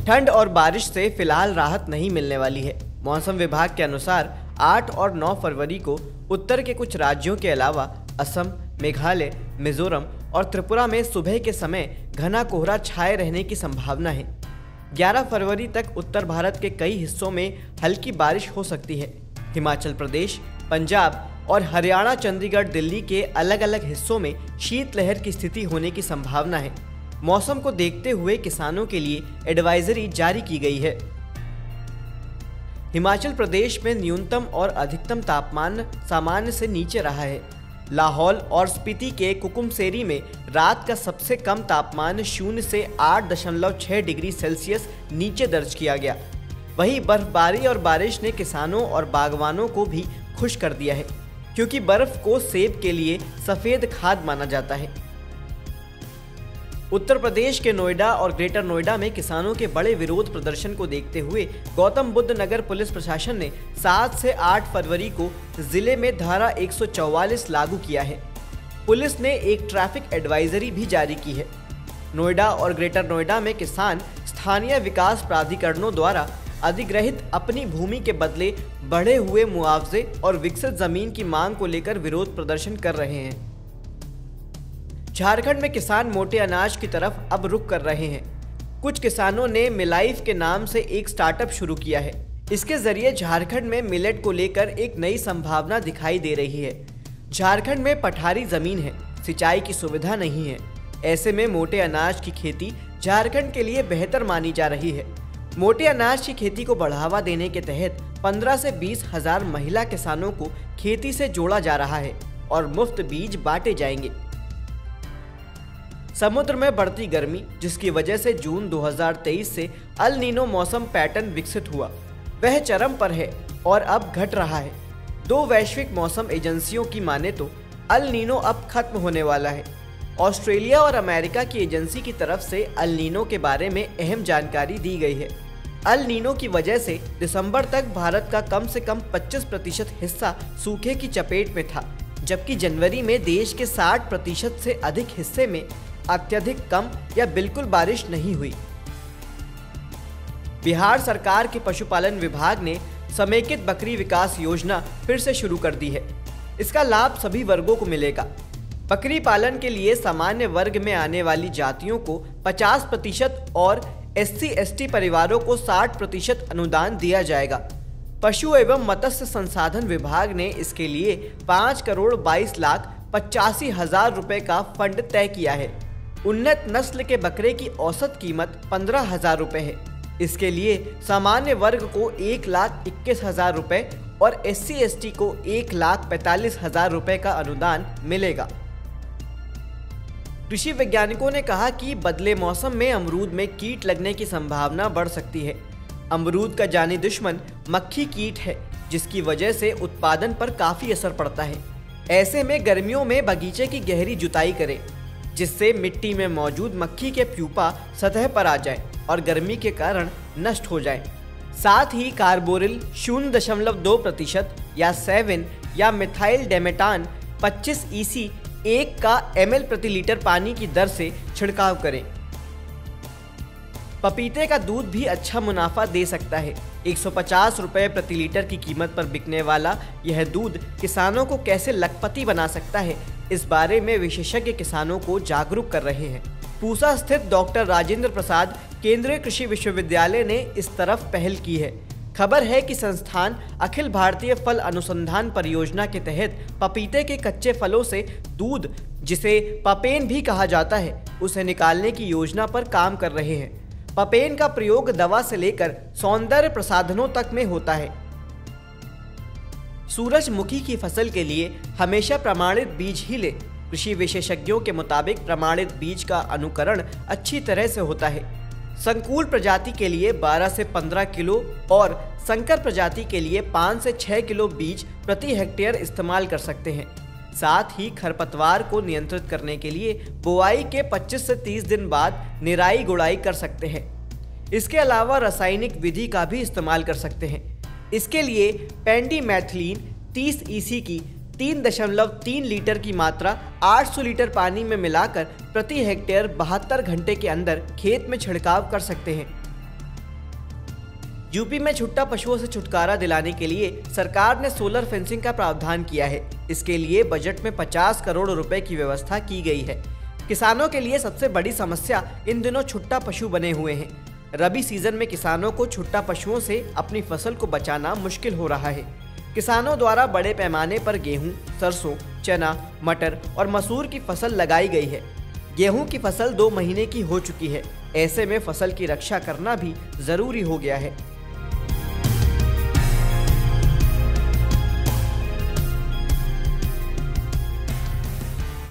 ठंड और बारिश से फिलहाल राहत नहीं मिलने वाली है। मौसम विभाग के अनुसार 8 और 9 फरवरी को उत्तर के कुछ राज्यों के अलावा असम, मेघालय, मिजोरम और त्रिपुरा में सुबह के समय घना कोहरा छाए रहने की संभावना है। 11 फरवरी तक उत्तर भारत के कई हिस्सों में हल्की बारिश हो सकती है। हिमाचल प्रदेश, पंजाब और हरियाणा, चंडीगढ़, दिल्ली के अलग अलग हिस्सों में शीतलहर की स्थिति होने की संभावना है। मौसम को देखते हुए किसानों के लिए एडवाइजरी जारी की गई है। हिमाचल प्रदेश में न्यूनतम और अधिकतम तापमान सामान्य से नीचे रहा है। लाहौल और स्पीति के कुकुमसेरी में रात का सबसे कम तापमान 0 से 8.6 डिग्री सेल्सियस नीचे दर्ज किया गया। वहीं बर्फबारी और बारिश ने किसानों और बागवानों को भी खुश कर दिया है, क्योंकि बर्फ को सेब के लिए सफेद खाद माना जाता है। उत्तर प्रदेश के नोएडा और ग्रेटर नोएडा में किसानों के बड़े विरोध प्रदर्शन को देखते हुए गौतम बुद्ध नगर पुलिस प्रशासन ने 7 से 8 फरवरी को जिले में धारा 144 लागू किया है। पुलिस ने एक ट्रैफिक एडवाइजरी भी जारी की है। नोएडा और ग्रेटर नोएडा में किसान स्थानीय विकास प्राधिकरणों द्वारा अधिग्रहित अपनी भूमि के बदले बढ़े हुए मुआवजे और विकसित जमीन की मांग को लेकर विरोध प्रदर्शन कर रहे हैं। झारखंड में किसान मोटे अनाज की तरफ अब रुख कर रहे हैं। कुछ किसानों ने मिलाइफ के नाम से एक स्टार्टअप शुरू किया है। इसके जरिए झारखंड में मिलेट को लेकर एक नई संभावना दिखाई दे रही है। झारखंड में पठारी जमीन है, सिंचाई की सुविधा नहीं है। ऐसे में मोटे अनाज की खेती झारखंड के लिए बेहतर मानी जा रही है। मोटे अनाज की खेती को बढ़ावा देने के तहत 15 से 20 हजार महिला किसानों को खेती से जोड़ा जा रहा है और मुफ्त बीज बांटे जाएंगे। समुद्र में बढ़ती गर्मी, जिसकी वजह से जून 2023 से अल नीनो मौसम पैटर्न विकसित हुआ, वह चरम पर है और अब घट रहा है। 2 वैश्विक मौसम एजेंसियों की माने तो अल नीनो अब खत्म होने वाला है। ऑस्ट्रेलिया और अमेरिका की एजेंसी की तरफ से अल नीनो के बारे में अहम जानकारी दी गई है। अल नीनो की वजह से दिसंबर तक भारत का कम से कम 25% हिस्सा सूखे की चपेट में था, जबकि जनवरी में देश के 60% से अधिक हिस्से में अत्यधिक कम या बिल्कुल बारिश नहीं हुई। बिहार सरकार के पशुपालन विभाग ने समेकित बकरी विकास योजना फिर से शुरू कर दी है। इसका लाभ सभी वर्गों को मिलेगा। बकरी पालन के लिए सामान्य वर्ग में आने वाली जातियों को 50% और SC/ST परिवारों को 60% अनुदान दिया जाएगा। पशु एवं मत्स्य संसाधन विभाग ने इसके लिए 5,22,85,000 रुपए का फंड तय किया है। उन्नत नस्ल के बकरे की औसत कीमत 15,000 रुपए है। इसके लिए सामान्य वर्ग को 1,21,000 रुपए और SC/ST को 1,45,000 रुपए का अनुदान मिलेगा। कृषि वैज्ञानिकों ने कहा कि बदले मौसम में अमरूद में कीट लगने की संभावना बढ़ सकती है। अमरूद का जानी दुश्मन मक्खी कीट है, जिसकी वजह से उत्पादन पर काफी असर पड़ता है। ऐसे में गर्मियों में बगीचे की गहरी जुताई करें, जिससे मिट्टी में मौजूद मक्खी के प्यूपा सतह पर आ जाएं और गर्मी के कारण नष्ट हो जाएं। साथ ही कार्बोरिल 0.2% या 7 या मिथाइल डेमेटान 25 EC 1 का ml प्रति लीटर पानी की दर से छिड़काव करें। पपीते का दूध भी अच्छा मुनाफा दे सकता है। 150 रुपये प्रति लीटर की कीमत पर बिकने वाला यह दूध किसानों को कैसे लखपति बना सकता है, इस बारे में विशेषज्ञ किसानों को जागरूक कर रहे हैं। पूसा स्थित डॉक्टर राजेंद्र प्रसाद केंद्रीय कृषि विश्वविद्यालय ने इस तरफ पहल की है। खबर है कि संस्थान अखिल भारतीय फल अनुसंधान परियोजना के तहत पपीते के कच्चे फलों से दूध, जिसे पपेन भी कहा जाता है, उसे निकालने की योजना पर काम कर रहे हैं। पपेन का प्रयोग दवा से लेकर सौंदर्य प्रसाधनों तक में होता है। सूरजमुखी की फसल के लिए हमेशा प्रमाणित बीज ही लें। कृषि विशेषज्ञों के मुताबिक प्रमाणित बीज का अनुकरण अच्छी तरह से होता है। संकुल प्रजाति के लिए 12 से 15 किलो और संकर प्रजाति के लिए 5 से 6 किलो बीज प्रति हेक्टेयर इस्तेमाल कर सकते हैं। साथ ही खरपतवार को नियंत्रित करने के लिए बुआई के 25 से 30 दिन बाद निराई गुड़ाई कर सकते हैं। इसके अलावा रासायनिक विधि का भी इस्तेमाल कर सकते हैं। इसके लिए पेंडीमेथिलीन 30 EC की 3.3 लीटर की मात्रा 800 लीटर पानी में मिलाकर प्रति हेक्टेयर 72 घंटे के अंदर खेत में छिड़काव कर सकते हैं। यूपी में छुट्टा पशुओं से छुटकारा दिलाने के लिए सरकार ने सोलर फेंसिंग का प्रावधान किया है। इसके लिए बजट में 50 करोड़ रुपए की व्यवस्था की गई है। किसानों के लिए सबसे बड़ी समस्या इन दिनों छुट्टा पशु बने हुए हैं। रबी सीजन में किसानों को छुट्टा पशुओं से अपनी फसल को बचाना मुश्किल हो रहा है। किसानों द्वारा बड़े पैमाने पर गेहूं, सरसों, चना, मटर और मसूर की फसल लगाई गई है। गेहूं की फसल 2 महीने की हो चुकी है। ऐसे में फसल की रक्षा करना भी जरूरी हो गया है।